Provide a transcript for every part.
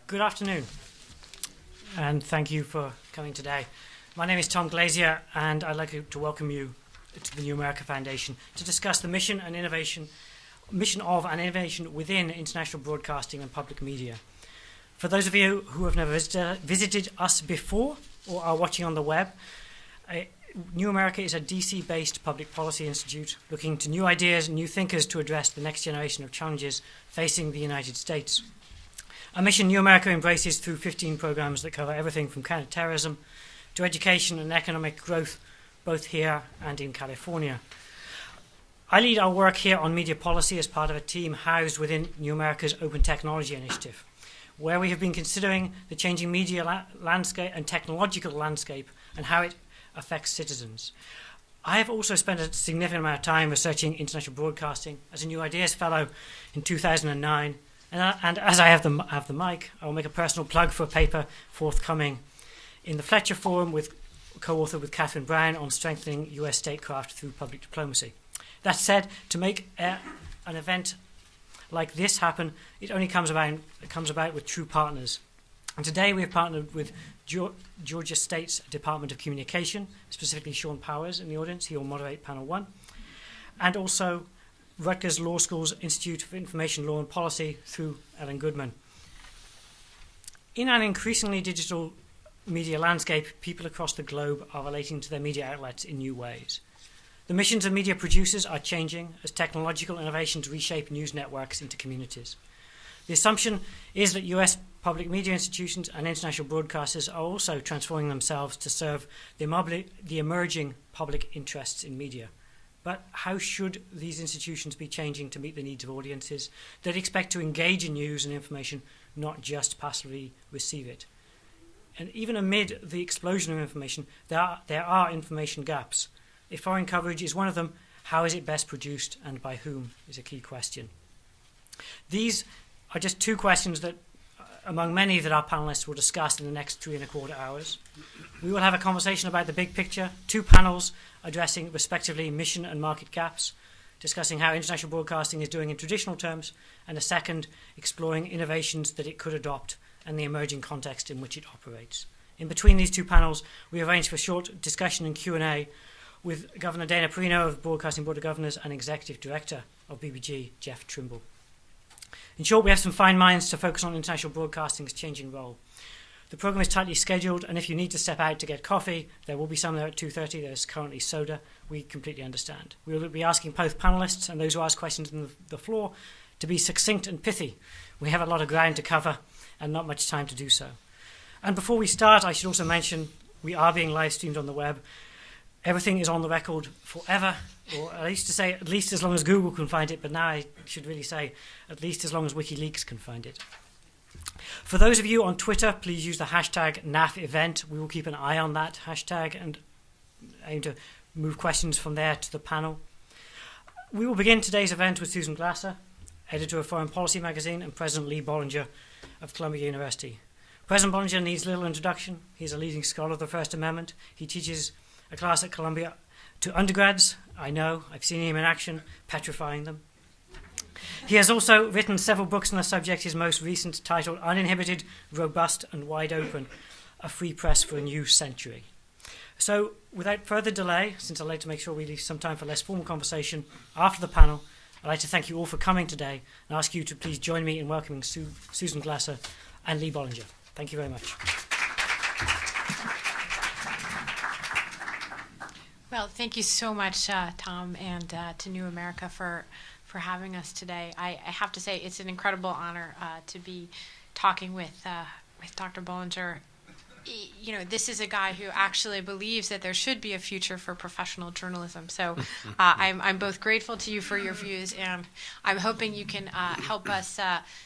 Good afternoon, and thank you for coming today. My name is Tom Glazier, and I'd like to welcome you to the New America Foundation to discuss the mission of and innovation within international broadcasting and public media. For those of you who have never visited us before or are watching on the web, New America is a DC-based public policy institute looking to new ideas and new thinkers to address the next generation of challenges facing the United States. Our mission, New America, embraces through 15 programs that cover everything from counterterrorism to education and economic growth, both here and in California. I lead our work here on media policy as part of a team housed within New America's Open Technology Initiative, where we have been considering the changing media landscape and technological landscape and how it affects citizens. I have also spent a significant amount of time researching international broadcasting as a New Ideas Fellow in 2009. And as I have the mic, I will make a personal plug for a paper forthcoming in the Fletcher Forum, co-authored with Catherine Brown, on strengthening U.S. statecraft through public diplomacy. That said, to make an event like this happen, it only comes about with true partners. And today we have partnered with Georgia State's Department of Communication, specifically Sean Powers in the audience. He will moderate panel 1, and also Rutgers Law School's Institute for Information Law and Policy through Ellen Goodman. In an increasingly digital media landscape, people across the globe are relating to their media outlets in new ways. The missions of media producers are changing as technological innovations reshape news networks into communities. The assumption is that US public media institutions and international broadcasters are also transforming themselves to serve the emerging public interests in media. But how should these institutions be changing to meet the needs of audiences that expect to engage in news and information, not just passively receive it? And even amid the explosion of information, there are information gaps. If foreign coverage is one of them, how is it best produced and by whom is a key question. These are just two questions that, among many, that our panelists will discuss in the next 3.25 hours. We will have a conversation about the big picture, 2 panels addressing respectively mission and market gaps, discussing how international broadcasting is doing in traditional terms, and a second exploring innovations that it could adopt and the emerging context in which it operates. In between these 2 panels, we arranged for a short discussion and Q&A with Governor Dana Perino of the Broadcasting Board of Governors and Executive Director of BBG, Jeff Trimble. In short, we have some fine minds to focus on international broadcasting's changing role. The program is tightly scheduled, and if you need to step out to get coffee, there will be some there at 2:30. There's currently soda. We completely understand. We will be asking both panelists and those who ask questions on the floor to be succinct and pithy. We have a lot of ground to cover and not much time to do so. And before we start, I should also mention we are being live streamed on the web. Everything is on the record forever, or I used to say at least as long as Google can find it, but now I should really say at least as long as WikiLeaks can find it. For those of you on Twitter, please use the hashtag NAFevent. We will keep an eye on that hashtag and aim to move questions from there to the panel. We will begin today's event with Susan Glasser, editor of Foreign Policy magazine, and President Lee Bollinger of Columbia University. President Bollinger needs little introduction. He's a leading scholar of the First Amendment. He teaches a class at Columbia to undergrads. I know, I've seen him in action, petrifying them. He has also written several books on the subject, his most recent titled Uninhibited, Robust and Wide Open, A Free Press for a New Century. So, without further delay, since I'd like to make sure we leave some time for less formal conversation after the panel, I'd like to thank you all for coming today and ask you to please join me in welcoming Susan Glasser and Lee Bollinger. Thank you very much. Well, thank you so much, Tom, and to New America for having us today. I have to say it's an incredible honor to be talking with Dr. Bollinger. You know, this is a guy who actually believes that there should be a future for professional journalism. So I'm both grateful to you for your views, and I'm hoping you can help us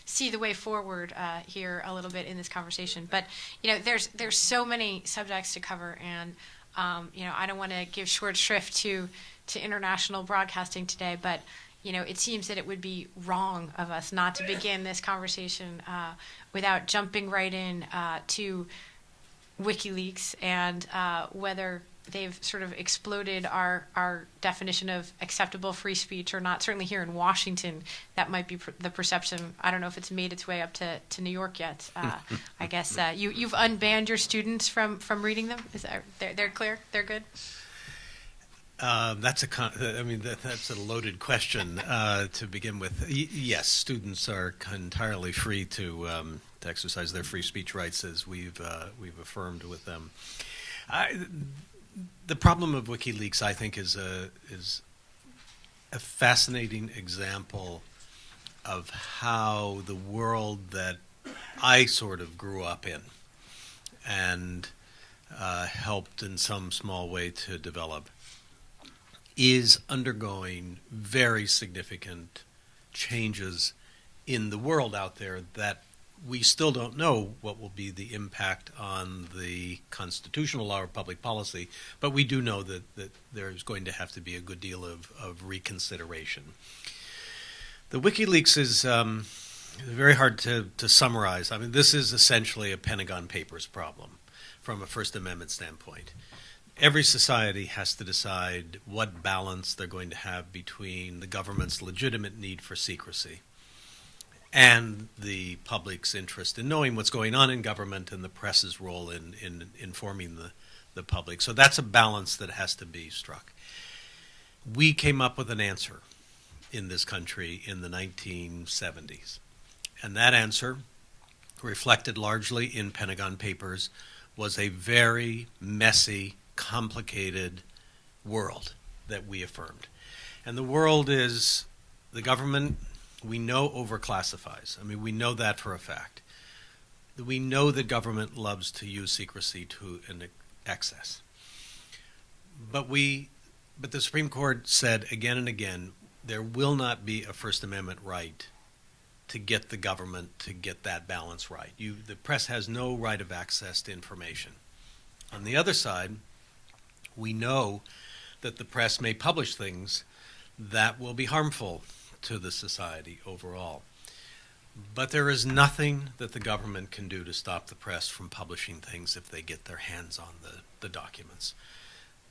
see the way forward here a little bit in this conversation. But, you know, there's so many subjects to cover, and you know, I don't want to give short shrift to international broadcasting today, but you know, it seems that it would be wrong of us not to begin this conversation without jumping right in to WikiLeaks and whether they've sort of exploded our definition of acceptable free speech or not. Certainly here in Washington, that might be the perception. I don't know if it's made its way up to New York yet. I guess you've unbanned your students from reading them. Is that, they're clear? They're good? That's a loaded question to begin with. Yes, students are entirely free to exercise their free speech rights, as we've affirmed with them. The problem of WikiLeaks, I think, is a fascinating example of how the world that I sort of grew up in and helped in some small way to develop is undergoing very significant changes in the world out there that we still don't know what will be the impact on the constitutional law or public policy, but we do know that there's going to have to be a good deal of reconsideration. The WikiLeaks is very hard to summarize. I mean, this is essentially a Pentagon Papers problem from a First Amendment standpoint. Every society has to decide what balance they're going to have between the government's legitimate need for secrecy and the public's interest in knowing what's going on in government and the press's role in informing the public. So that's a balance that has to be struck. We came up with an answer in this country in the 1970s, and that answer, reflected largely in Pentagon Papers, was a very messy, complicated world that we affirmed. And the world is the government, we know, overclassifies. I mean, we know that for a fact. We know that government loves to use secrecy to an excess. But the Supreme Court said again and again, there will not be a First Amendment right to get the government to get that balance right. The press has no right of access to information. On the other side, we know that the press may publish things that will be harmful to the society overall. But there is nothing that the government can do to stop the press from publishing things if they get their hands on the documents.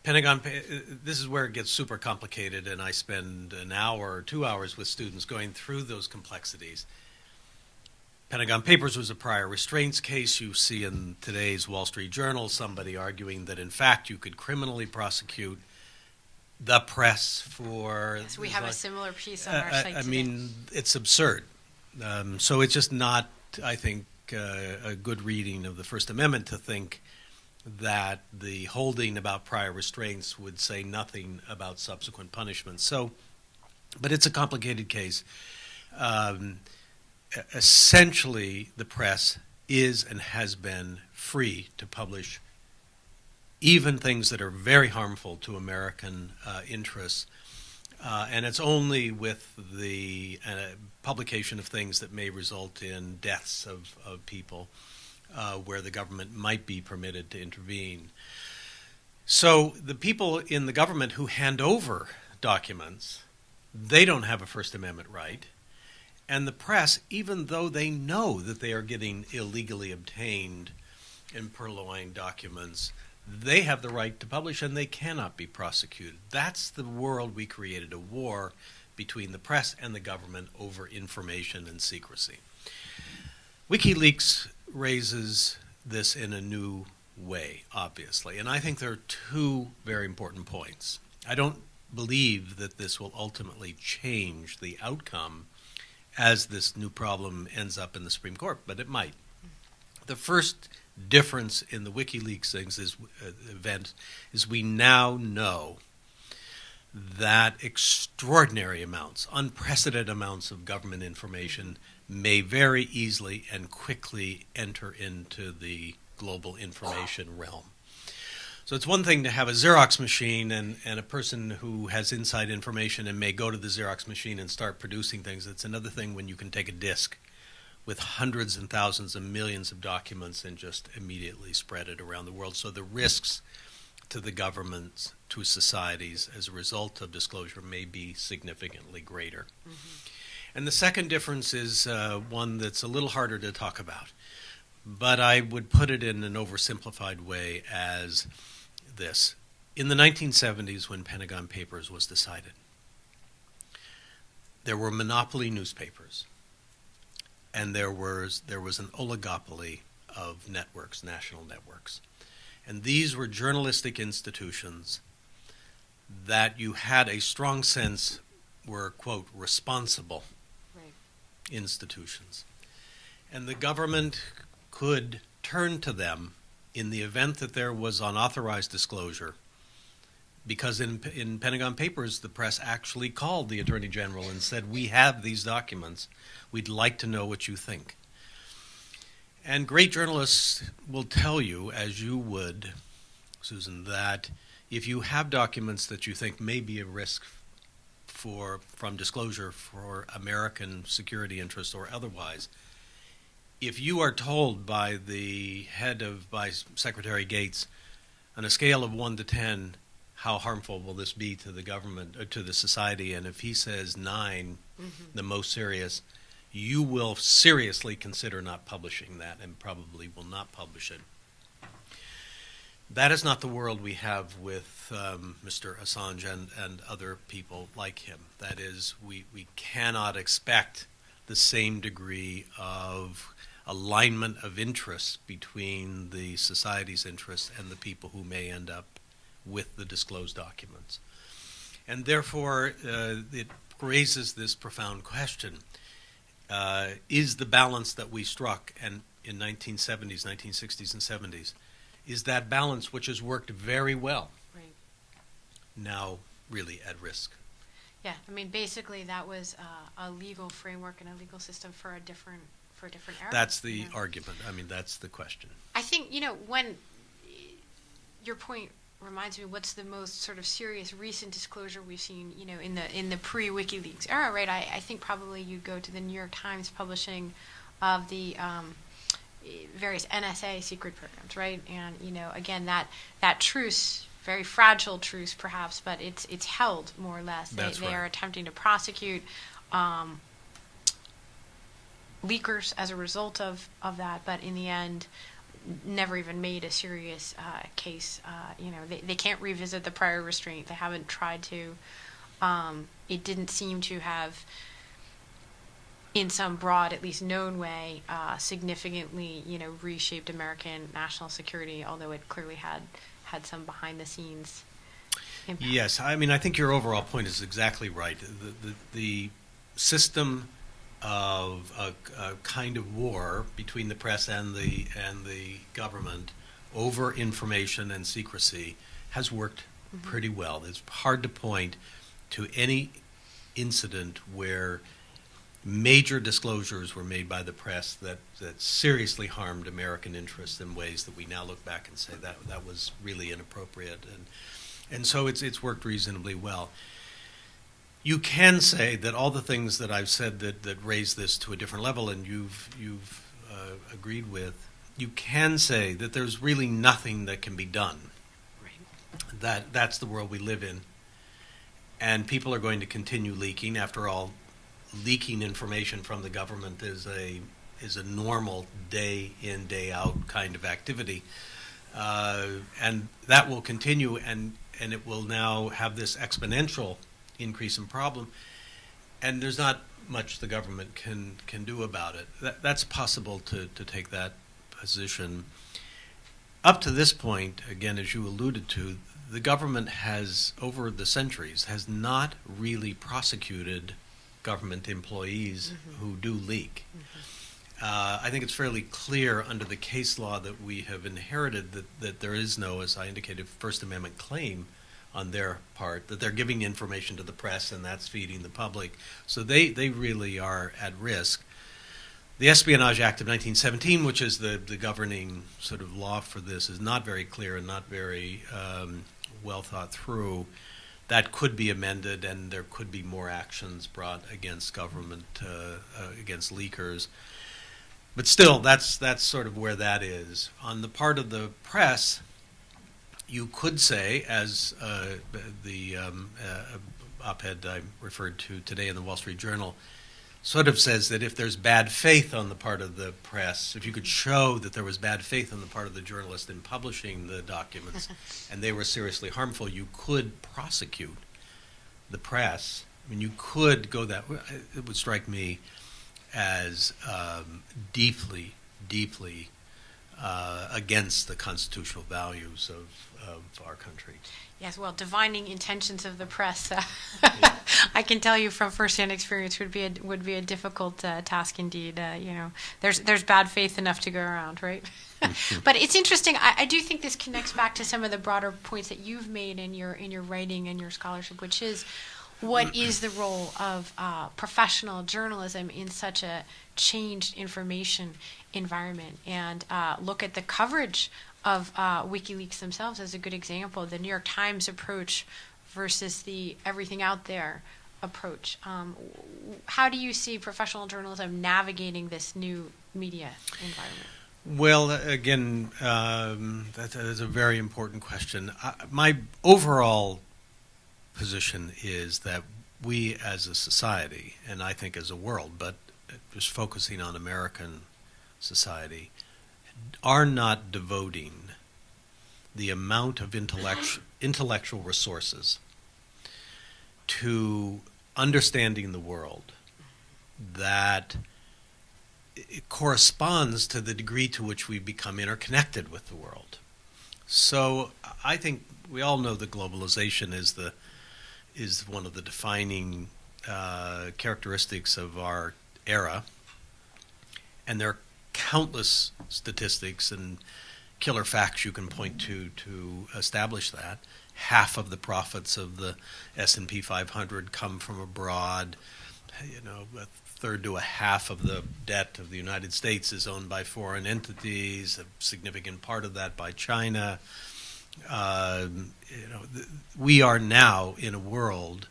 This is where it gets super complicated, and I spend an hour or 2 hours with students going through those complexities. Pentagon Papers was a prior restraints case. You see in today's Wall Street Journal somebody arguing that, in fact, you could criminally prosecute the press for... Yes, we have a similar piece on our site today. I mean, it's absurd. So it's just not, I think, a good reading of the First Amendment to think that the holding about prior restraints would say nothing about subsequent punishment. But it's a complicated case. Essentially, the press is and has been free to publish even things that are very harmful to American interests. And it's only with the publication of things that may result in deaths of people where the government might be permitted to intervene. So the people in the government who hand over documents, they don't have a First Amendment right. And the press, even though they know that they are getting illegally obtained and purloined documents, they have the right to publish and they cannot be prosecuted. That's the world we created, a war between the press and the government over information and secrecy. WikiLeaks raises this in a new way, obviously, and I think there are two very important points. I don't believe that this will ultimately change the outcome as this new problem ends up in the Supreme Court, but it might. The first difference in the WikiLeaks event is we now know that extraordinary amounts, unprecedented amounts of government information may very easily and quickly enter into the global information realm. So it's one thing to have a Xerox machine and a person who has inside information and may go to the Xerox machine and start producing things. It's another thing when you can take a disk with hundreds and thousands and millions of documents and just immediately spread it around the world. So the risks to the governments, to societies, as a result of disclosure may be significantly greater. Mm-hmm. And the second difference is one that's a little harder to talk about. But I would put it in an oversimplified way as this. In the 1970s, when Pentagon Papers was decided, there were monopoly newspapers, and there was an oligopoly of networks, national networks. And these were journalistic institutions that you had a strong sense were, quote, responsible institutions. And the government could turn to them in the event that there was unauthorized disclosure, because in Pentagon Papers, the press actually called the Attorney General and said, we have these documents. We'd like to know what you think. And great journalists will tell you, as you would, Susan, that if you have documents that you think may be a risk from disclosure for American security interests or otherwise, if you are told by Secretary Gates, on a scale of 1 to 10, how harmful will this be to the government, or to the society, and if he says 9, the most serious, you will seriously consider not publishing that and probably will not publish it. That is not the world we have with Mr. Assange and other people like him. That is, we cannot expect the same degree of alignment of interests between the society's interests and the people who may end up with the disclosed documents. And therefore, it raises this profound question. Is the balance that we struck in 1970s, 1960s, and 70s, is that balance, which has worked very well, now really at risk? Yeah, I mean, basically that was a legal framework and a legal system for a different era. That's the argument. I mean, that's the question. I think, when your point reminds me, what's the most sort of serious recent disclosure we've seen, in the pre-WikiLeaks era, right? I think probably you'd go to the New York Times publishing of the various NSA secret programs, right? And again, that truce, very fragile truce perhaps, but it's held more or less. That's they right. are attempting to prosecute leakers as a result of that, but in the end, never even made a serious case. They can't revisit the prior restraint. They haven't tried to. It didn't seem to have, in some broad, at least known way, significantly, reshaped American national security, although it clearly had some behind-the-scenes impact. Yes, I mean, I think your overall point is exactly right. The system of a kind of war between the press and the government over information and secrecy has worked pretty well. It's hard to point to any incident where major disclosures were made by the press that seriously harmed American interests in ways that we now look back and say that was really inappropriate, and so it's worked reasonably well. You can say that all the things that I've said that raise this to a different level, and you've agreed with, you can say that there's really nothing that can be done. Right. That's the world we live in, and people are going to continue leaking. After all, leaking information from the government is a normal day in, day out kind of activity, and that will continue, and it will now have this exponential increase in problem, and there's not much the government can do about it. That's possible to take that position. Up to this point, again, as you alluded to, the government has, over the centuries, has not really prosecuted government employees who do leak. I think it's fairly clear under the case law that we have inherited that there is no, as I indicated, First Amendment claim on their part, that they're giving information to the press and that's feeding the public. So they really are at risk. The Espionage Act of 1917, which is the governing sort of law for this, is not very clear and not very well thought through. That could be amended, and there could be more actions brought against government, against leakers. But still, that's sort of where that is. On the part of the press, you could say, as the op-ed I referred to today in the Wall Street Journal sort of says that if there's bad faith on the part of the press, if you could show that there was bad faith on the part of the journalist in publishing the documents and they were seriously harmful, you could prosecute the press. I mean, you could go that way. It would strike me as deeply, deeply against the constitutional values of our country. Yes, well, divining intentions of the press, I can tell you from firsthand experience, would be a difficult task indeed. There's bad faith enough to go around, right? But it's interesting. I do think this connects back to some of the broader points that you've made in your writing and your scholarship, which is what is the role of professional journalism in such a changed information environment, and look at the coverage of WikiLeaks themselves as a good example. The New York Times approach versus the everything out there approach. How do you see professional journalism navigating this new media environment? Well, again, that is a very important question. My overall position is that we as a society, and I think as a world, but just focusing on American society, are not devoting the amount of intellectual resources to understanding the world that it corresponds to the degree to which we become interconnected with the world. So I think we all know that globalization is one of the defining characteristics of our era, and there are countless statistics and killer facts you can point to establish that. Half of the profits of the S&P 500 come from abroad. A third to a half of the debt of the United States is owned by foreign entities, a significant part of that by China. We are now in a world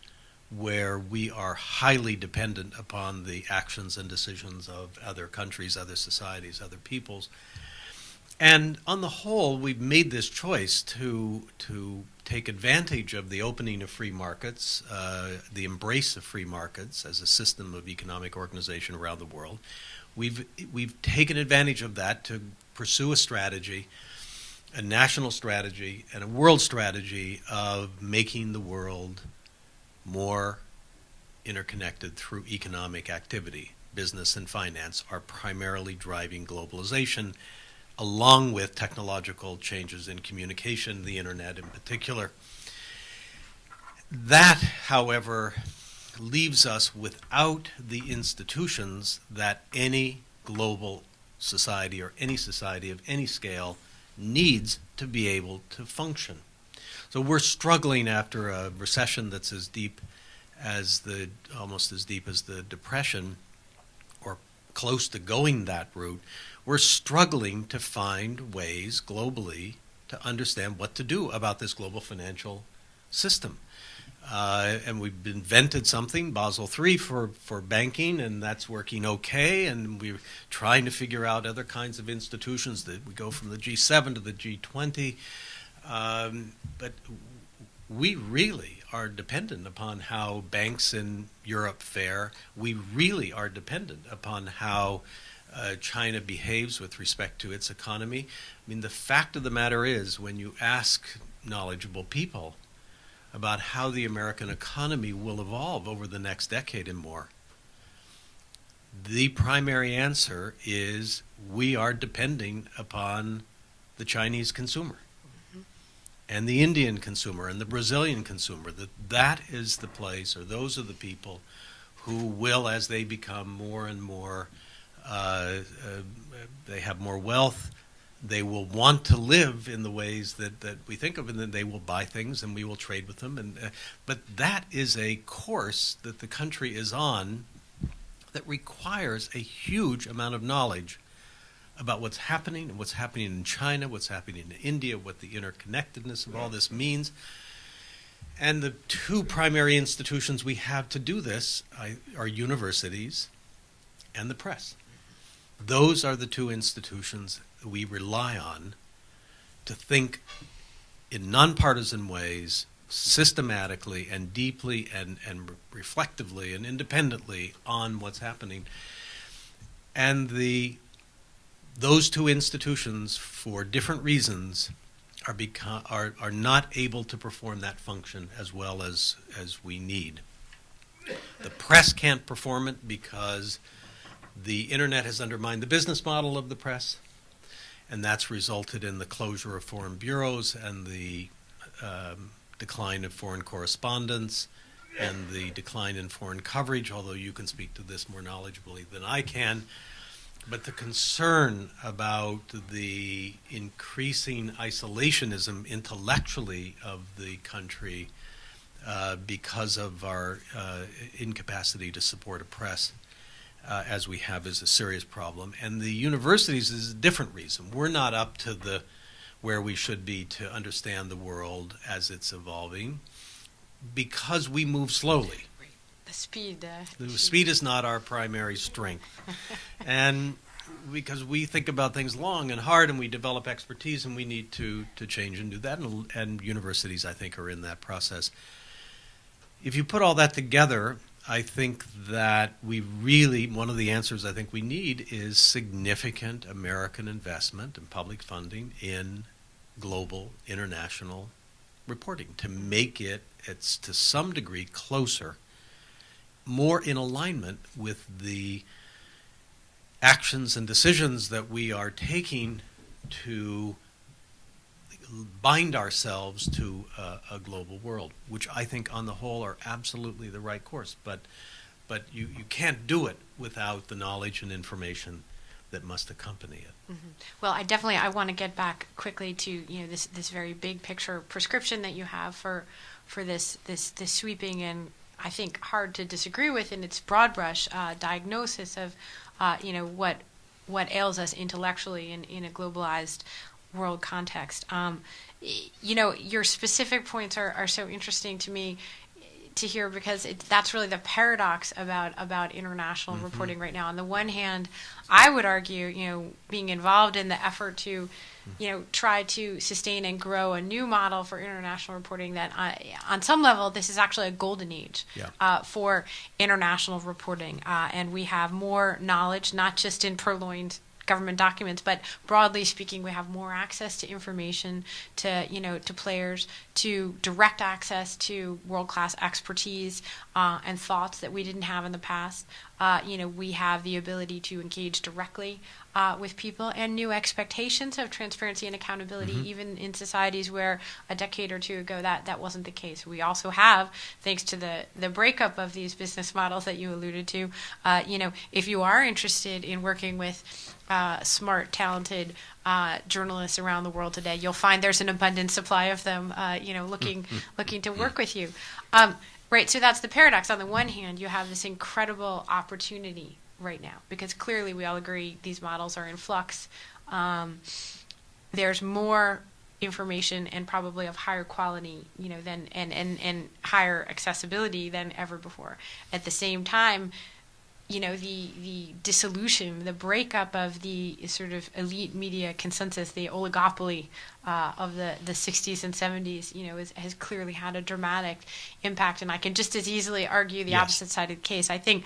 where we are highly dependent upon the actions and decisions of other countries, other societies, other peoples. And on the whole, we've made this choice to take advantage of the opening of free markets, the embrace of free markets as a system of economic organization around the world. We've taken advantage of that to pursue a strategy, a national strategy, and a world strategy of making the world more interconnected through economic activity. Business and finance are primarily driving globalization, along with technological changes in communication, the internet in particular. That, however, leaves us without the institutions that any global society or any society of any scale needs to be able to function. So we're struggling after a recession that's almost as deep as the Depression, or close to going that route. We're struggling to find ways globally to understand what to do about this global financial system. And we've invented something, Basel III, for banking, and that's working okay. And we're trying to figure out other kinds of institutions that we go from the G7 to the G20. But we really are dependent upon how banks in Europe fare. We really are dependent upon how China behaves with respect to its economy. I mean, the fact of the matter is, when you ask knowledgeable people about how the American economy will evolve over the next decade and more, the primary answer is we are depending upon the Chinese consumer and the Indian consumer and the Brazilian consumer. That is the place, or those are the people who will, as they become more and more, they have more wealth, they will want to live in the ways that we think of, and then they will buy things and we will trade with them. But that is a course that the country is on that requires a huge amount of knowledge about what's happening and what's happening in China, what's happening in India, what the interconnectedness of all this means. And the two primary institutions we have to do this are universities and the press. Those are the two institutions we rely on to think in nonpartisan ways systematically and deeply and reflectively and independently on what's happening. And those two institutions, for different reasons, are not able to perform that function as well as we need. The press can't perform it because the internet has undermined the business model of the press, and that's resulted in the closure of foreign bureaus and the decline of foreign correspondence and the decline in foreign coverage, although you can speak to this more knowledgeably than I can. But the concern about the increasing isolationism intellectually of the country because of our incapacity to support a press as we have is a serious problem. And the universities is a different reason. We're not up to where we should be to understand the world as it's evolving because we move slowly. The speed. The speed is not our primary strength. And because we think about things long and hard and we develop expertise and we need to change and do that. And universities, I think, are in that process. If you put all that together, I think that one of the answers I think we need is significant American investment and public funding in global, international reporting to make it's to some degree closer, more in alignment with the actions and decisions that we are taking to bind ourselves to a global world, which I think on the whole are absolutely the right course. But you can't do it without the knowledge and information that must accompany it. Mm-hmm. Well, I want to get back quickly to this very big picture prescription that you have for this sweeping and I think hard to disagree with in its broad brush diagnosis of what ails us intellectually in a globalized world context. Your specific points are so interesting to me to hear because that's really the paradox about international reporting right now. On the one hand, I would argue, being involved in the effort to, try to sustain and grow a new model for international reporting that on some level, this is actually a golden age for international reporting. And we have more knowledge, not just in purloined government documents, but broadly speaking, we have more access to information, to players, to direct access to world-class expertise and thoughts that we didn't have in the past. We have the ability to engage directly with people and new expectations of transparency and accountability, even in societies where a decade or two ago that wasn't the case. We also have, thanks to the breakup of these business models that you alluded to, if you are interested in working with smart, talented journalists around the world today, you'll find there's an abundant supply of them, looking to work with you. Right, so that's the paradox. On the one hand, you have this incredible opportunity right now, because clearly we all agree these models are in flux. There's more information and probably of higher quality, than and higher accessibility than ever before. At the same time, the dissolution, the breakup of the sort of elite media consensus, the oligopoly of the 60s and 70s, has clearly had a dramatic impact. And I can just as easily argue the opposite side of the case. I think,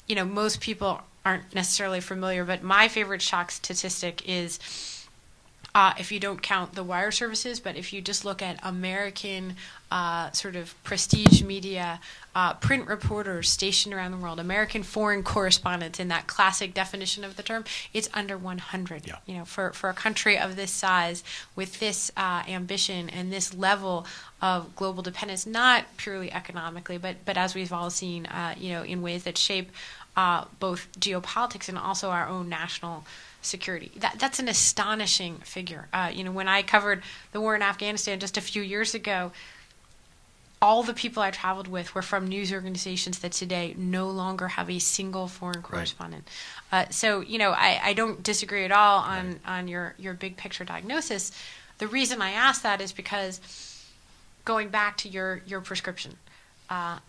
most people aren't necessarily familiar, but my favorite shock statistic is, if you don't count the wire services, but if you just look at American sort of prestige media, print reporters stationed around the world, American foreign correspondents in that classic definition of the term, it's under 100. Yeah. For a country of this size, with this ambition and this level of global dependence, not purely economically, but as we've all seen, in ways that shape both geopolitics and also our own national security. That's an astonishing figure. When I covered the war in Afghanistan just a few years ago, all the people I traveled with were from news organizations that today no longer have a single foreign correspondent. Right. I don't disagree at all on your big picture diagnosis. The reason I ask that is because going back to your prescription,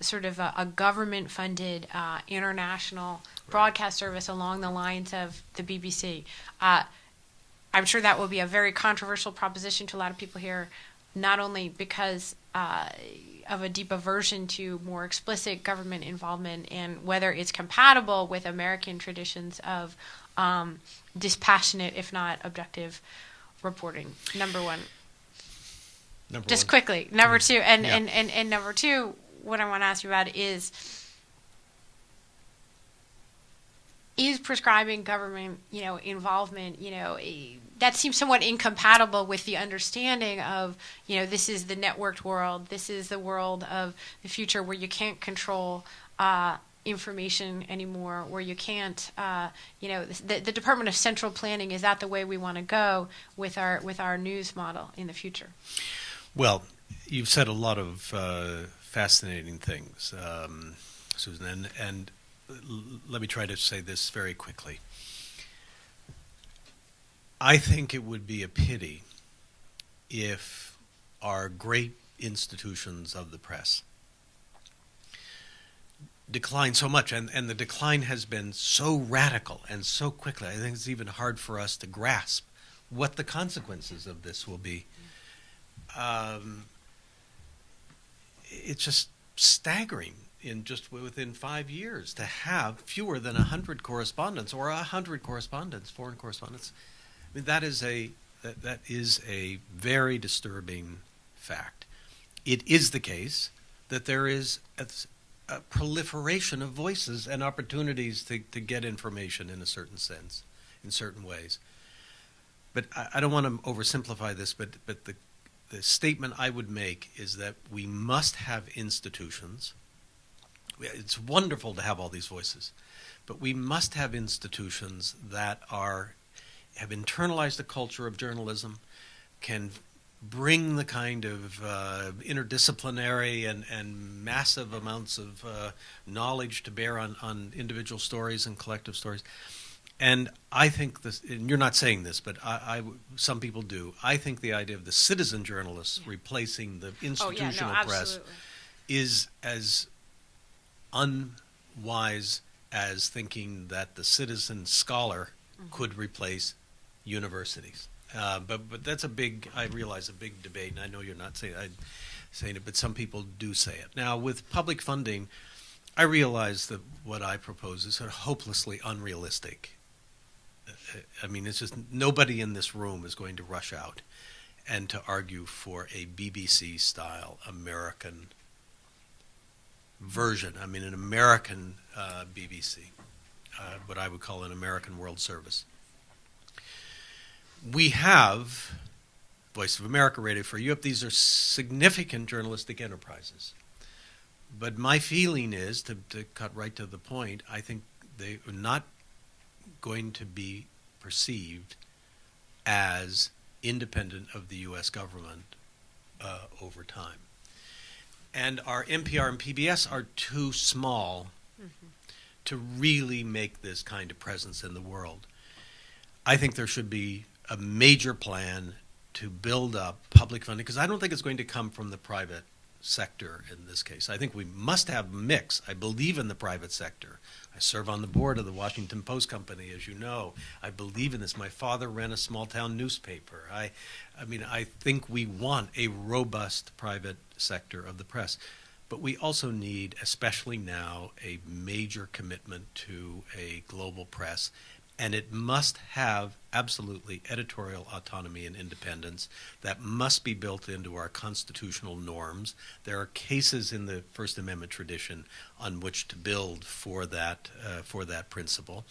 sort of a government-funded international broadcast service along the lines of the BBC. I'm sure that will be a very controversial proposition to a lot of people here, not only because of a deep aversion to more explicit government involvement, and whether it's compatible with American traditions of dispassionate, if not objective, reporting. Number one. Just quickly. Number two, and number two, what I want to ask you about is prescribing government, involvement, that seems somewhat incompatible with the understanding of, this is the networked world. This is the world of the future where you can't control information anymore, where you can't, the Department of Central Planning, is that the way we want to go with our news model in the future? Well, you've said a lot of fascinating things, Susan, and let me try to say this very quickly. I think it would be a pity if our great institutions of the press decline so much, and the decline has been so radical and so quickly. I think it's even hard for us to grasp what the consequences of this will be. It's just staggering within 5 years to have fewer than 100 correspondents, or 100 correspondents, foreign correspondents. I mean, that is a very disturbing fact. It is the case that there is a proliferation of voices and opportunities to get information in a certain sense, in certain ways. But I don't want to oversimplify this, but the statement I would make is that we must have institutions. It's wonderful to have all these voices, but we must have institutions that have internalized the culture of journalism, can bring the kind of interdisciplinary and massive amounts of knowledge to bear on individual stories and collective stories. And I think this, and you're not saying this, but some people do. I think the idea of the citizen journalists replacing the institutional press is as unwise as thinking that the citizen scholar could replace universities. But that's I realize, a big debate, and I know you're not saying it, but some people do say it. Now, with public funding, I realize that what I propose is sort of hopelessly unrealistic. I mean, it's just nobody in this room is going to rush out and to argue for a BBC-style American version. I mean, an American BBC, what I would call an American World Service. We have Voice of America, Radio Free Europe. These are significant journalistic enterprises. But my feeling is, to cut right to the point, I think they are not going to be perceived as independent of the U.S. government over time. And our NPR and PBS are too small to really make this kind of presence in the world. I think there should be a major plan to build up public funding, because I don't think it's going to come from the private sector in this case. I think we must have a mix. I believe in the private sector. I serve on the board of the Washington Post Company, as you know. I believe in this. My father ran a small-town newspaper. I think we want a robust private sector of the press. But we also need, especially now, a major commitment to a global press. And it must have absolutely editorial autonomy and independence that must be built into our constitutional norms. There are cases in the First Amendment tradition on which to build for that principle.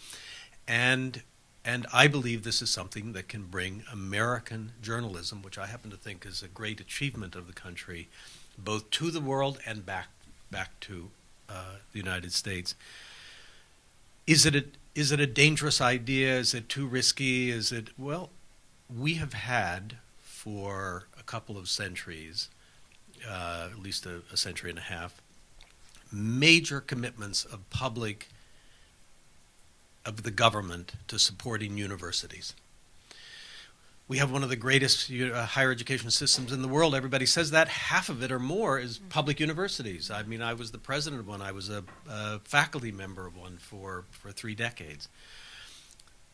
And I believe this is something that can bring American journalism, which I happen to think is a great achievement of the country, both to the world and back to the United States. Is it a dangerous idea? Is it too risky? Well, we have had for a couple of centuries, at least a century and a half, major commitments of the government to supporting universities. We have one of the greatest higher education systems in the world. Everybody says that. Half of it or more is public universities. I mean, I was the president of one. I was a faculty member of one for 3 decades.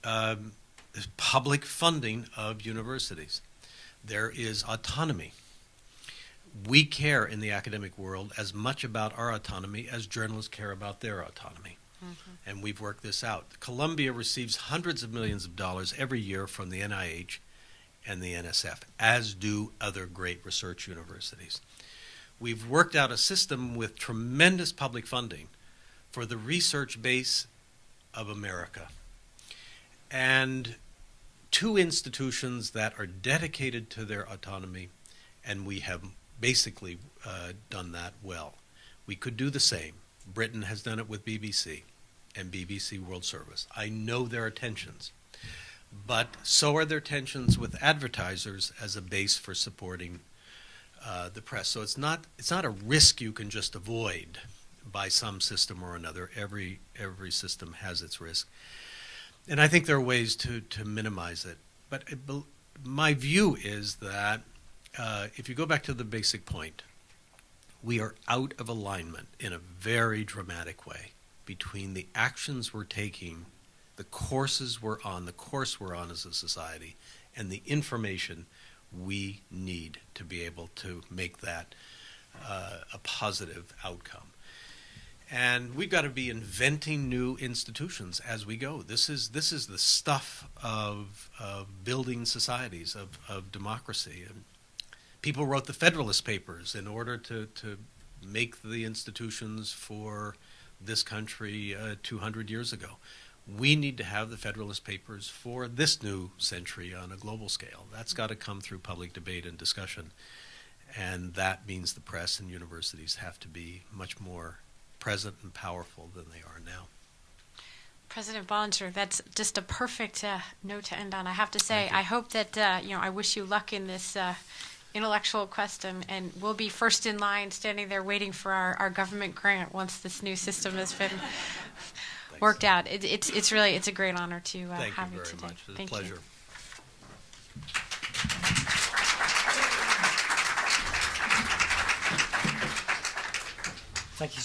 There's public funding of universities. There is autonomy. we care in the academic world as much about our autonomy as journalists care about their autonomy. And we've worked this out. Columbia receives hundreds of millions of dollars every year from the NIH and the NSF, as do other great research universities. We've worked out a system with tremendous public funding for the research base of America. And two institutions that are dedicated to their autonomy, and we have basically done that well. We could do the same. Britain has done it with BBC and BBC World Service. I know there are tensions, but so are there tensions with advertisers as a base for supporting the press. So it's not a risk you can just avoid by some system or another. Every system has its risk. And I think there are ways to minimize it. But my view is that if you go back to the basic point, we are out of alignment in a very dramatic way between the actions we're taking, the courses we're on, the course we're on as a society, and the information we need to be able to make that a positive outcome. And we've got to be inventing new institutions as we go. This is the stuff of building societies, of democracy. And people wrote the Federalist Papers in order to make the institutions for this country 200 years ago. We need to have the Federalist Papers for this new century on a global scale. That's got to come through public debate and discussion. And that means the press and universities have to be much more present and powerful than they are now. President Bollinger, that's just a perfect note to end on. I have to say, I hope that, I wish you luck in this intellectual quest, and we'll be first in line standing there waiting for our government grant once this new system has been worked out. It's really a great honor to have you today. Thank you very much. It's Thank a pleasure. Thank you.